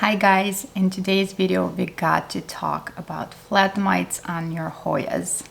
Hi guys, in today's video we got to talk about flatmates on your Hoyas.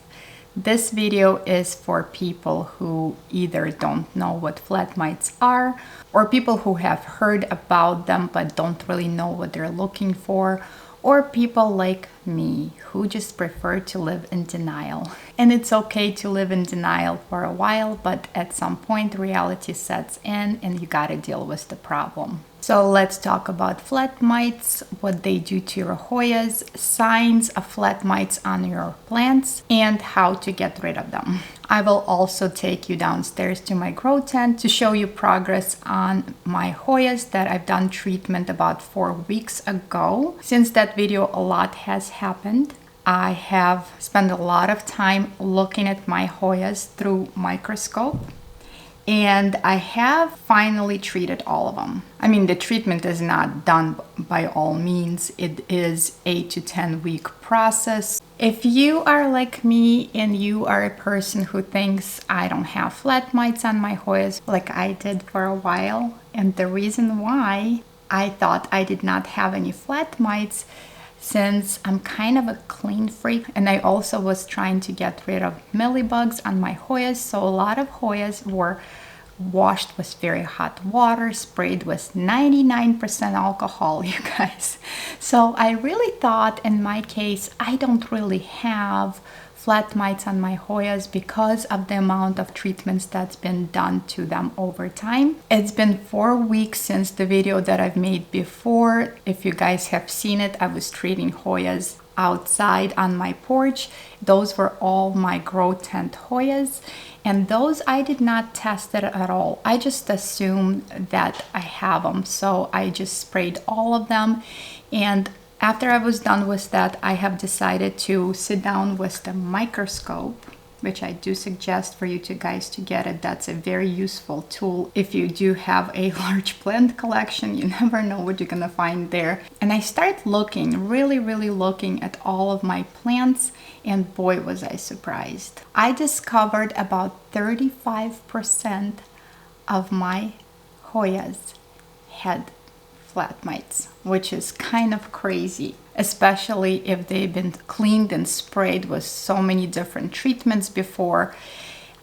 This video is for people who either don't know what flatmates are or people who have heard about them but don't really know what they're looking for, or people like me who just prefer to live in denial. And it's okay to live in denial for a while, but at some point reality sets in and you gotta deal with the problem. So let's talk about flatmates, what they do to your Hoyas, signs of flatmates on your plants, and how to get rid of them. I will also take you downstairs to my grow tent to show you progress on my Hoyas that I've done treatment about 4 weeks ago. Since that video, a lot has happened. I have spent a lot of time looking at my Hoyas through Microscope. And I have finally treated all of them. I mean, the treatment is not done by all means. It is 8 to 10 week process. If you are like me and you are a person who thinks I don't have flatmates on my Hoyas like I did for a while, and the reason why I thought I did not have any flatmates, since I'm kind of a clean freak and I also was trying to get rid of mealybugs on my Hoyas, so a lot of Hoyas were washed with very hot water, sprayed with 99% alcohol, you guys. So I really thought in my case I don't really have flatmates on my Hoyas because of the amount of treatments that's been done to them over time. It's been 4 weeks since the video that I've made before. If you guys have seen it, I was treating Hoyas outside on my porch. Those were all my grow tent Hoyas, and those I did not test it at all. I just assumed that I have them, so I just sprayed all of them. And after I was done with that, I have decided to sit down with the Microscope, which I do suggest for you guys to get it. That's a very useful tool. If you do have a large plant collection, you never know what you're gonna find there. And I started looking, really looking at all of my plants, and boy was I surprised. I discovered about 35% of my Hoyas had flatmates, which is kind of crazy, especially if they've been cleaned and sprayed with so many different treatments before.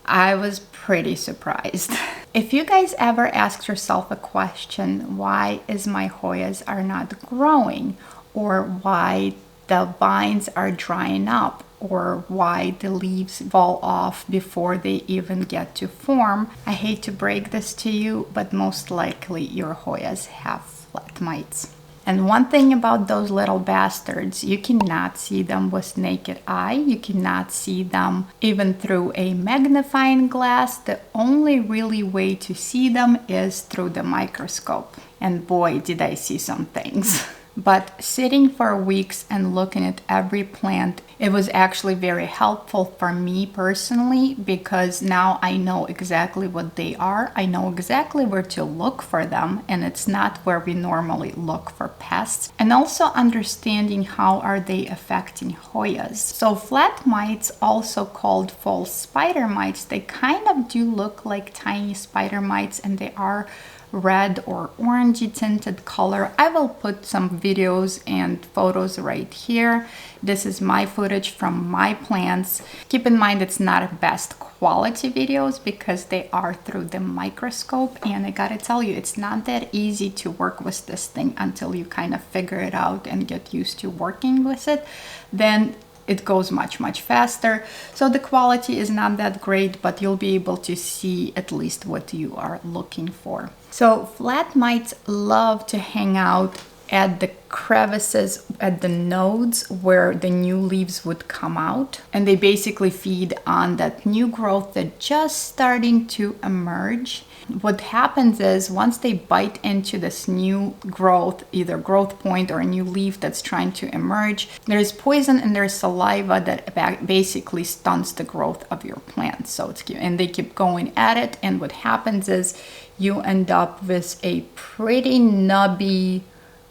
I was pretty surprised. If you guys ever asked yourself a question, why is my Hoyas are not growing, or why the vines are drying up, or why the leaves fall off before they even get to form, I hate to break this to you, but most likely your Hoyas have flatmates. And one thing about those little bastards, you cannot see them with naked eye. You cannot see them even through a magnifying glass. The only really way to see them is through the Microscope. And boy, did I see some things. But sitting for weeks and looking at every plant, it was actually very helpful for me personally, because now I know exactly what they are. I know exactly where to look for them, and it's not where we normally look for pests. And also understanding how are they affecting Hoyas. So flatmites, also called false spider mites, they kind of do look like tiny spider mites, and they are red or orangey tinted color. I will put some videos and photos right here. This is my footage from my plants. Keep in mind it's not best quality videos because they are through the Microscope, and I gotta tell you, it's not that easy to work with this thing until you kind of figure it out and get used to working with it. Then it goes much faster. So the quality is not that great, but you'll be able to see at least what you are looking for. So flatmites love to hang out at the crevices, at the nodes where the new leaves would come out, and they basically feed on that new growth that's just starting to emerge. What happens is once they bite into this new growth, either growth point or a new leaf that's trying to emerge, there's poison in their saliva that basically stunts the growth of your plant. So it's cute, and they keep going at it, and what happens is you end up with a pretty nubby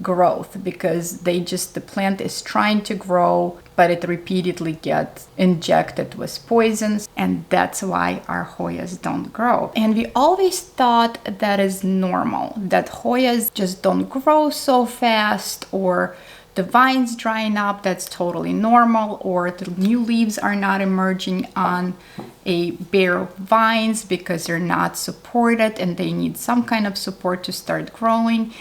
growth because the plant is trying to grow, but it repeatedly gets injected with poisons, and that's why our Hoyas don't grow. And we always thought that is normal, that Hoyas just don't grow so fast, or the vines drying up, that's totally normal, or the new leaves are not emerging on a bare vines because they're not supported and they need some kind of support to start growing.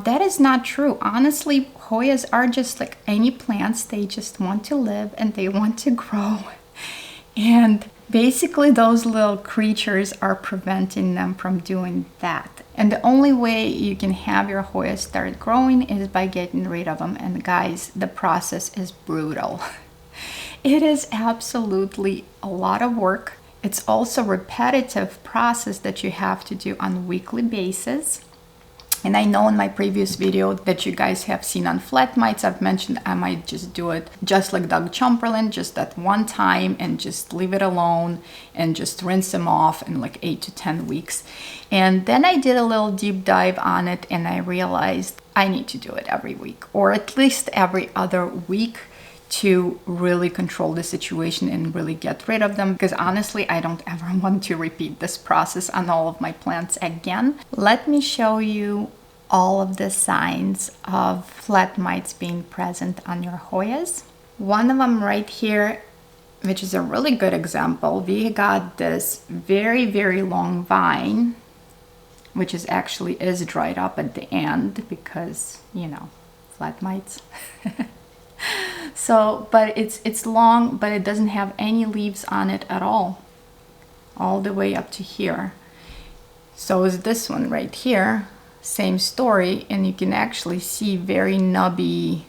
That is not true. Honestly, Hoyas are just like any plants. They just want to live and they want to grow. And basically those little creatures are preventing them from doing that. And the only way you can have your Hoyas start growing is by getting rid of them. And guys, the process is brutal. It is absolutely a lot of work. It's also a repetitive process that you have to do on a weekly basis. And I know in my previous video that you guys have seen on flatmates, I've mentioned I might just do it just like Doug Chamberlain, just that one time and just leave it alone and just rinse them off in like 8 to 10 weeks. And then I did a little deep dive on it and I realized I need to do it every week, or at least every other week, to really control the situation and really get rid of them, because honestly I don't ever want to repeat this process on all of my plants again. Let me show you all of the signs of flat mites being present on your Hoyas. One of them right here, which is a really good example, we got this very long vine, which is actually dried up at the end because, you know, flat mites. So, but it's long, but it doesn't have any leaves on it at all the way up to here. So is this one right here, same story, and you can actually see very nubby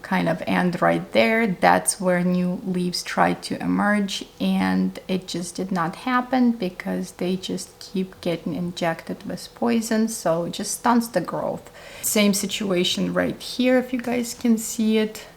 kind of end right there. That's where new leaves tried to emerge, and it just did not happen because they just keep getting injected with poison, so it just stunts the growth. Same situation right here, if you guys can see it.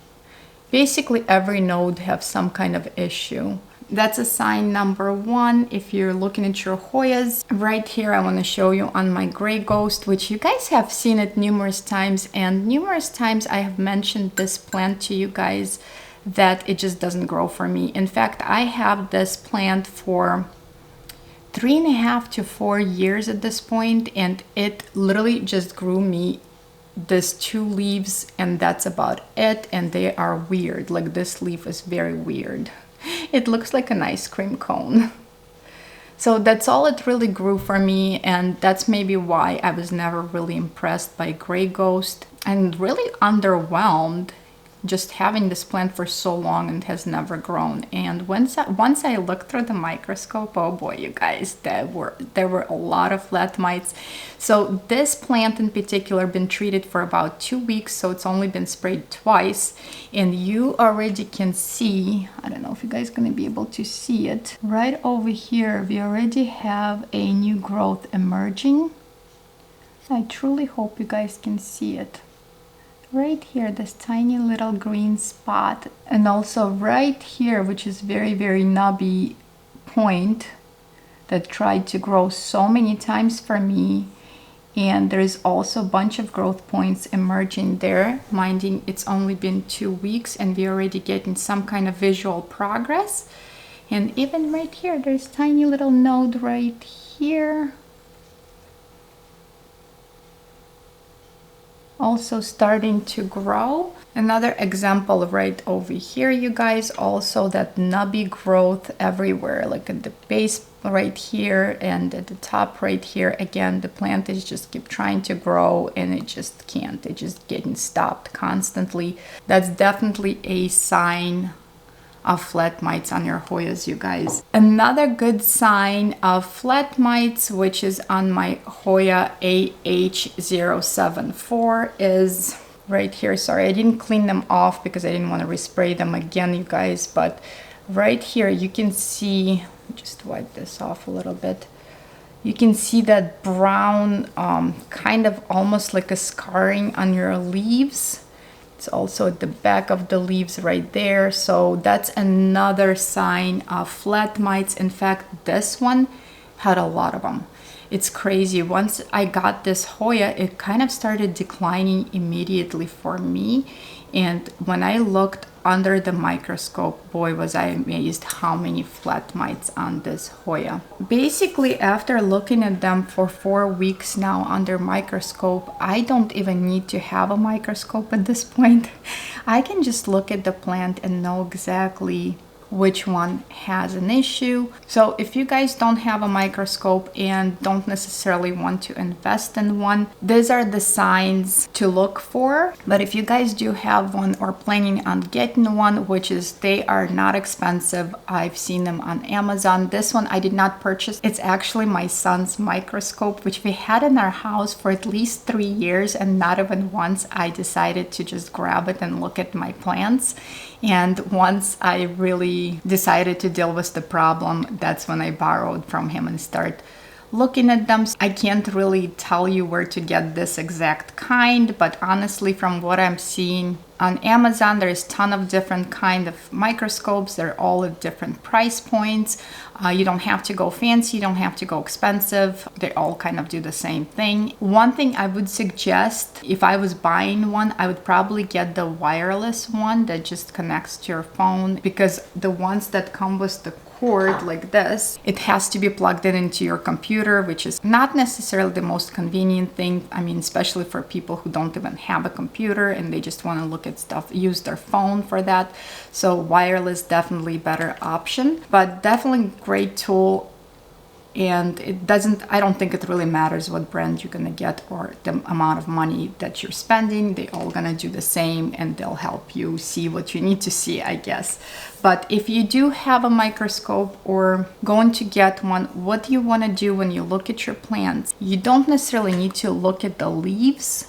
Basically every node have some kind of issue. That's a sign number one. If you're looking at your Hoyas, right here I want to show you on my gray ghost, which you guys have seen it numerous times, and numerous times I have mentioned this plant to you guys that it just doesn't grow for me. In fact, I have this plant for 3.5 to 4 years at this point, and it literally just grew me this 2 leaves, and that's about it, and they are weird. Like this leaf is very weird. It looks like an ice cream cone. So that's all it really grew for me, and that's maybe why I was never really impressed by Gray Ghost and really underwhelmed just having this plant for so long and has never grown. And once I looked through the microscope, oh boy, you guys, there were a lot of flat mites. So this plant in particular been treated for about 2 weeks, so it's only been sprayed twice, and you already can see, I don't know if you guys gonna be able to see it, right over here we already have a new growth emerging. I truly hope you guys can see it. Right here, this tiny little green spot, and also right here, which is very nubby point that tried to grow so many times for me, and there's also a bunch of growth points emerging there. Minding it's only been 2 weeks and we're already getting some kind of visual progress. And even right here, there's tiny little node right here, also starting to grow. Another example right over here, you guys, also that nubby growth everywhere, like at the base right here and at the top right here. Again, the plant is just keep trying to grow and it just can't. It's just getting stopped constantly. That's definitely a sign of flat mites on your Hoyas, you guys. Another good sign of flat mites, which is on my Hoya AH074, is right here. Sorry, I didn't clean them off because I didn't want to respray them again, you guys, but right here you can see, just wipe this off a little bit, you can see that brown kind of almost like a scarring on your leaves. It's also at the back of the leaves right there. So that's another sign of flat mites. In fact, this one had a lot of them. It's crazy. Once I got this Hoya, it kind of started declining immediately for me. And when I looked under the microscope, boy, was I amazed how many flatmates on this Hoya. Basically, after looking at them for 4 weeks now under microscope, I don't even need to have a microscope at this point. I can just look at the plant and know exactly which one has an issue. So if you guys don't have a microscope and don't necessarily want to invest in one, these are the signs to look for. But if you guys do have one or planning on getting one, which is, they are not expensive. I've seen them on Amazon. This one I did not purchase. It's actually my son's microscope, which we had in our house for at least 3 years, and not even once I decided to just grab it and look at my plants. And once I really decided to deal with the problem, that's when I borrowed from him and start looking at them. I can't really tell you where to get this exact kind, but honestly, from what I'm seeing on Amazon, there's a ton of different kind of microscopes. They're all at different price points. You don't have to go fancy, you don't have to go expensive. They all kind of do the same thing. One thing I would suggest, if I was buying one, I would probably get the wireless one that just connects to your phone, because the ones that come with the cord like this, it has to be plugged in into your computer, which is not necessarily the most convenient thing. I mean, especially for people who don't even have a computer and they just want to look at stuff, use their phone for that. So wireless, definitely better option, but definitely great tool. And I don't think it really matters what brand you're gonna get or the amount of money that you're spending. They all gonna do the same, and they'll help you see what you need to see, I guess. But if you do have a microscope or going to get one, what do you wanna do when you look at your plants? You don't necessarily need to look at the leaves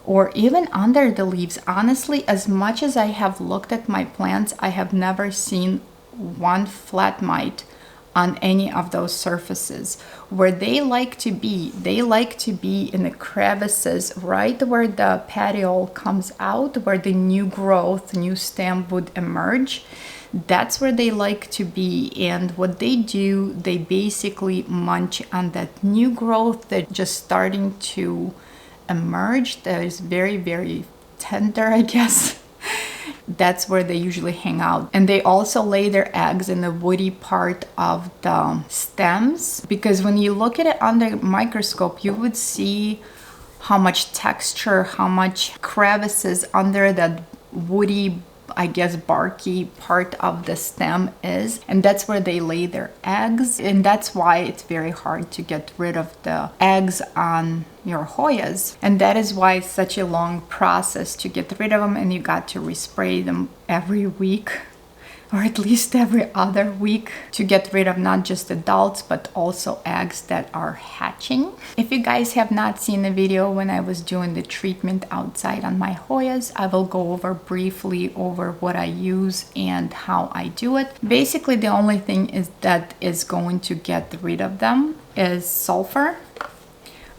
or even under the leaves. Honestly, as much as I have looked at my plants, I have never seen one flat mite on any of those surfaces. Where they like to be in the crevices, right where the petiole comes out, where the new growth, new stem would emerge. That's where they like to be. And what they do, they basically munch on that new growth that's just starting to emerge. That is very, very tender, I guess. That's where they usually hang out. And they also lay their eggs in the woody part of the stems, because when you look at it under microscope, you would see how much texture, how much crevices under that woody, I guess, barky part of the stem is. And that's where they lay their eggs. And that's why it's very hard to get rid of the eggs on your Hoyas. And that is why it's such a long process to get rid of them, and you got to respray them every week, or at least every other week, to get rid of not just adults but also eggs that are hatching. If you guys have not seen the video when I was doing the treatment outside on my Hoyas, I will go over briefly over what I use and how I do it. Basically, the only thing is that is going to get rid of them is sulfur.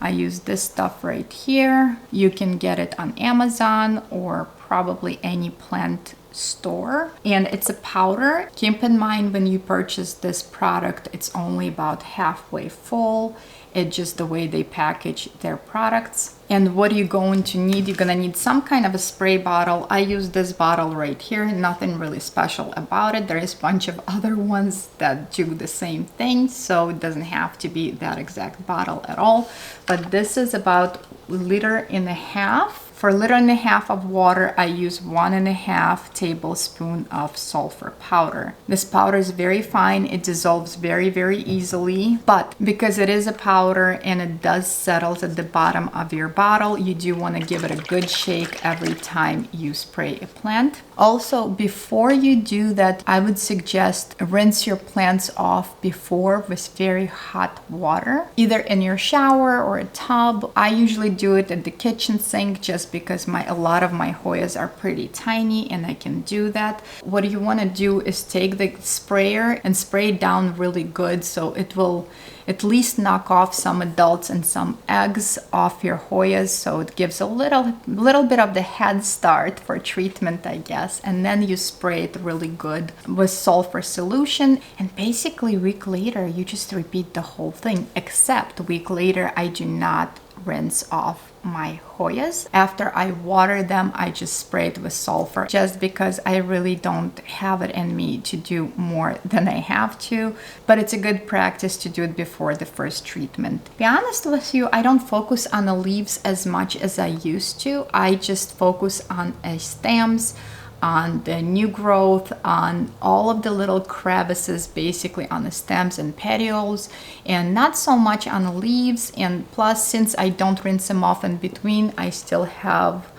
I use this stuff right here. You can get it on Amazon or probably any plant store, and it's a powder. Keep in mind, when you purchase this product, it's only about halfway full. It's just the way they package their products. And what are you going to need? You're gonna need some kind of a spray bottle. I use this bottle right here. Nothing really special about it. There is a bunch of other ones that do the same thing, so it doesn't have to be that exact bottle at all. But this is about 1.5 liters. For 1.5 liters of water, I use 1.5 tablespoons of sulfur powder. This powder is very fine. It dissolves very, very easily. But because it is a powder and it does settle at the bottom of your bottle, you do want to give it a good shake every time you spray a plant. Also, before you do that, I would suggest rinse your plants off before with very hot water, either in your shower or a tub. I usually do it at the kitchen sink just just because a lot of my Hoyas are pretty tiny and I can do that. What you want to do is take the sprayer and spray it down really good so it will at least knock off some adults and some eggs off your Hoyas, so it gives a little bit of the head start for treatment, I guess. And then you spray it really good with sulfur solution, and basically a week later you just repeat the whole thing, except a week later I do not rinse off my Hoyas. After I water them, I just spray it with sulfur, just because I really don't have it in me to do more than I have to, but it's a good practice to do it before the first treatment. To be honest with you, I don't focus on the leaves as much as I used to. I just focus on stems, on the new growth, on all of the little crevices, basically on the stems and petioles, and not so much on the leaves. And plus, since I don't rinse them off in between, I still have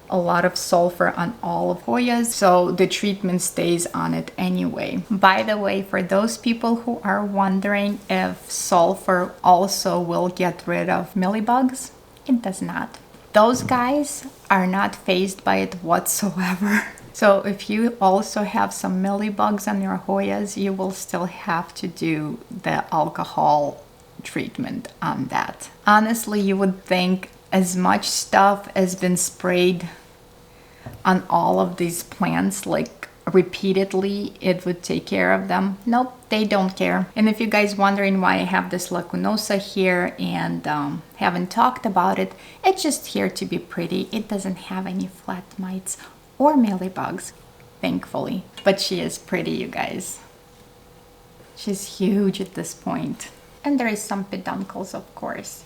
a lot of sulfur on all of Hoyas, so the treatment stays on it anyway. By the way, for those people who are wondering if sulfur also will get rid of mealybugs, it does not. Those guys are not fazed by it whatsoever. So if you also have some mealybugs on your Hoyas, you will still have to do the alcohol treatment on that. Honestly, you would think as much stuff has been sprayed on all of these plants, like repeatedly, it would take care of them. Nope, they don't care. And if you guys wondering why I have this lacunosa here and haven't talked about it, it's just here to be pretty. It doesn't have any flatmates or mealybugs, thankfully. But she is pretty, you guys. She's huge at this point. And there is some peduncles, of course.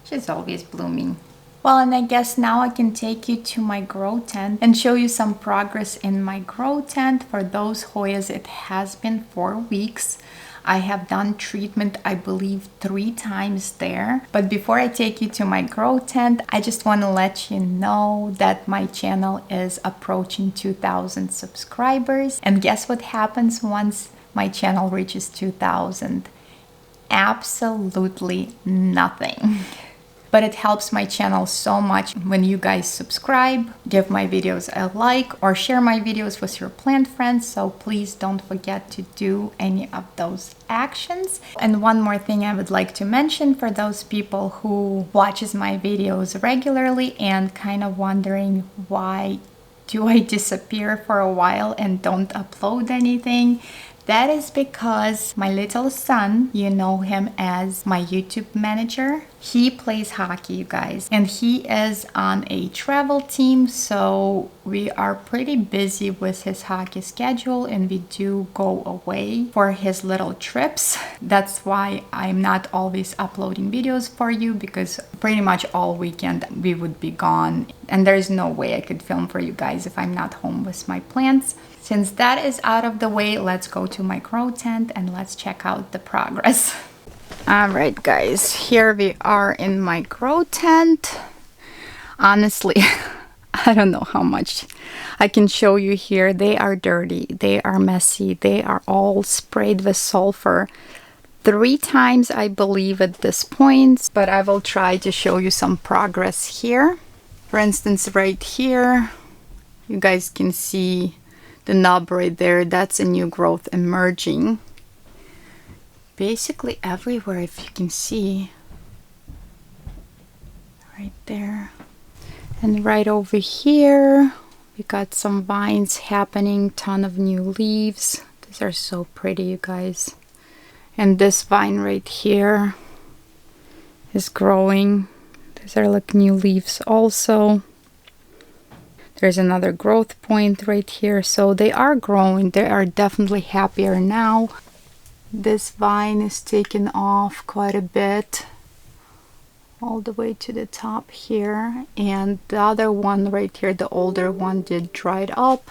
She's always blooming. Well, and I guess now I can take you to my grow tent and show you some progress in my grow tent. For those Hoyas, it has been 4 weeks. I have done treatment, I believe, 3 times there. But before I take you to my grow tent, I just want to let you know that my channel is approaching 2,000 subscribers. And guess what happens once my channel reaches 2,000? Absolutely nothing. But it helps my channel so much when you guys subscribe, give my videos a like, or share my videos with your plant friends. So please don't forget to do any of those actions. And one more thing I would like to mention for those people who watches my videos regularly and kind of wondering why do I disappear for a while and don't upload anything. That is because my little son, you know him as my YouTube manager, he plays hockey, you guys, and he is on a travel team, so we are pretty busy with his hockey schedule, and we do go away for his little trips. That's why I'm not always uploading videos for you, because pretty much all weekend we would be gone, and there's no way I could film for you guys if I'm not home with my plants. Since that is out of the way, let's go to my grow tent and let's check out the progress. All right, guys, here we are in my grow tent. Honestly, I don't know how much I can show you here. They are dirty, they are messy, they are all sprayed with sulfur 3 times, I believe, at this point, but I will try to show you some progress here. For instance, right here, you guys can see the knob right there. That's a new growth emerging. Basically everywhere, if you can see. Right there. And right over here, we got some vines happening, ton of new leaves. These are so pretty, you guys. And this vine right here is growing. These are like new leaves also. There's another growth point right here. So they are growing. They are definitely happier now. This vine is taken off quite a bit, all the way to the top here. And the other one right here, the older one, did dried up.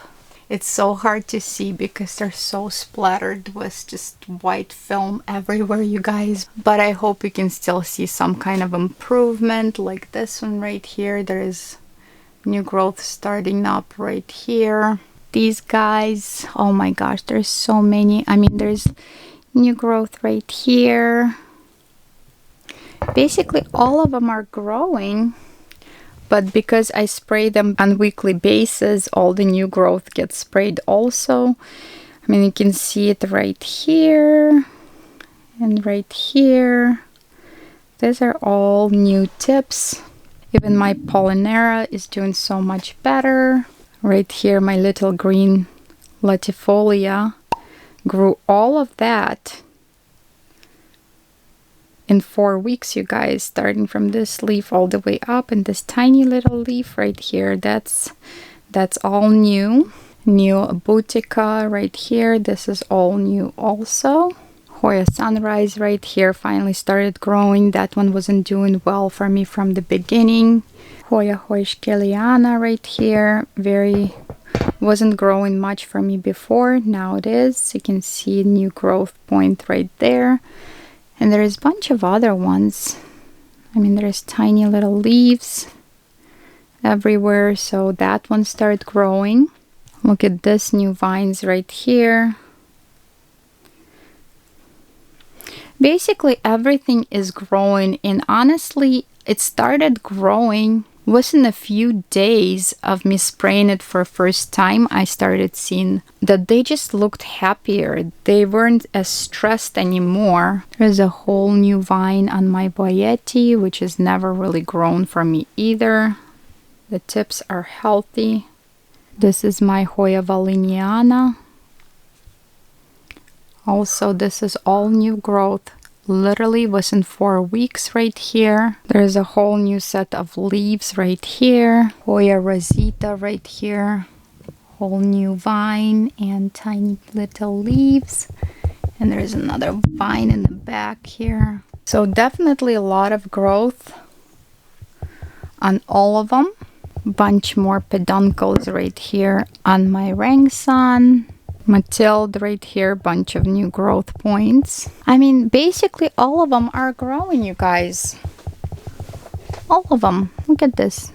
It's so hard to see because they're so splattered with just white film everywhere, you guys. But I hope you can still see some kind of improvement, like this one right here. There is new growth starting up right here. These guys, oh my gosh, there's so many. I mean, there's new growth right here. Basically all of them are growing, But because I spray them on weekly basis, all the new growth gets sprayed also. I mean, you can see it right here and right here. These are all new tips. Even my Pollinera is doing so much better. Right here, my little green latifolia grew all of that in 4 weeks, you guys, starting from this leaf all the way up, and this tiny little leaf right here, that's all new. New Boutica right here, this is all new also. Hoya Sunrise right here finally started growing. That one wasn't doing well for me from the beginning. Hoya Hoyskeliana right here, wasn't growing much for me before, now it is. You can see a new growth point right there. And there is a bunch of other ones. I mean, there's tiny little leaves everywhere, so that one started growing. Look at this new vines right here. Basically everything is growing, and honestly it started growing within a few days of me spraying it for first time. I started seeing that they just looked happier. They weren't as stressed anymore. There's a whole new vine on my Boyeti, which has never really grown for me either. The tips are healthy. This is my Hoya Valiniana. Also, this is all new growth. Literally within 4 weeks right here. There's a whole new set of leaves right here. Hoya Rosita right here. Whole new vine and tiny little leaves. And there's another vine in the back here. So definitely a lot of growth on all of them. Bunch more peduncles right here on my Rangsan. Matilde right here, bunch of new growth points. I mean, basically all of them are growing, you guys. All of them. Look at this.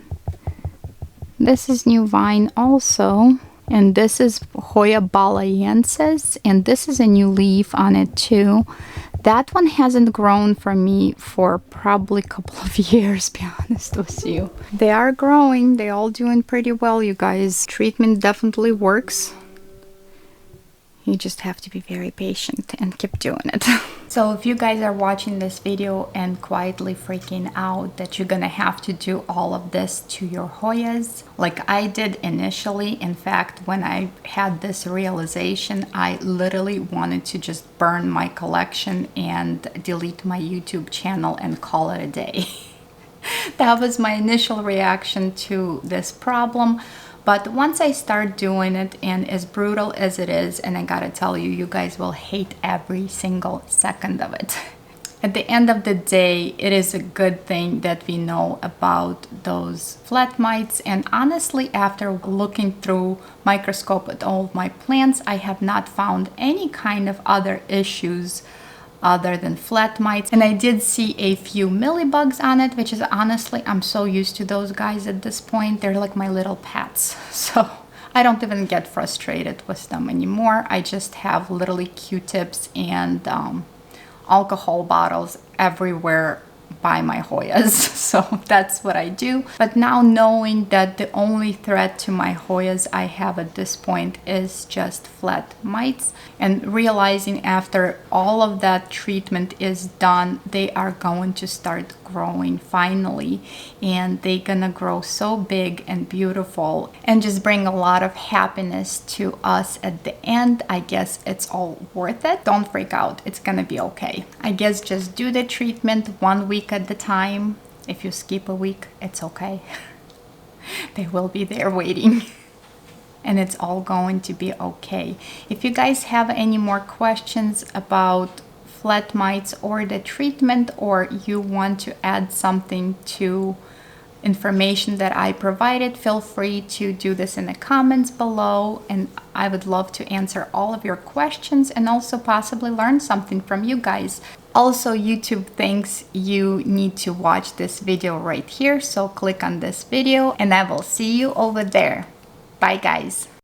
This is new vine also. And this is Hoya Balayensis. And this is a new leaf on it too. That one hasn't grown for me for probably a couple of years, be honest with you. They are growing. They all doing pretty well, you guys. Treatment definitely works. You just have to be very patient and keep doing it. So if you guys are watching this video and quietly freaking out that you're gonna have to do all of this to your Hoyas, like I did initially. In fact, when I had this realization, I literally wanted to just burn my collection and delete my YouTube channel and call it a day. That was my initial reaction to this problem. But once I start doing it, and as brutal as it is, and I gotta tell you, you guys will hate every single second of it. At the end of the day, it is a good thing that we know about those flatmates. And honestly, after looking through Microscope at all of my plants, I have not found any kind of other issues other than flatmates. And I did see a few millibugs on it, which is honestly, I'm so used to those guys at this point. They're like my little pets. So I don't even get frustrated with them anymore. I just have literally Q-tips and alcohol bottles everywhere by my Hoyas. So that's what I do. But now knowing that the only threat to my Hoyas I have at this point is just flat mites, and realizing after all of that treatment is done, they are going to start growing finally, and they're gonna grow so big and beautiful and just bring a lot of happiness to us at the end. I guess it's all worth it. Don't freak out, it's gonna be okay. I guess just do the treatment 1 week at the time. If you skip a week, it's okay. They will be there waiting. And it's all going to be okay. If you guys have any more questions about flat mites or the treatment, or you want to add something to information that I provided, feel free to do this in the comments below, and I would love to answer all of your questions and also possibly learn something from you guys. Also, YouTube thinks you need to watch this video right here, so click on this video and I will see you over there. Bye guys.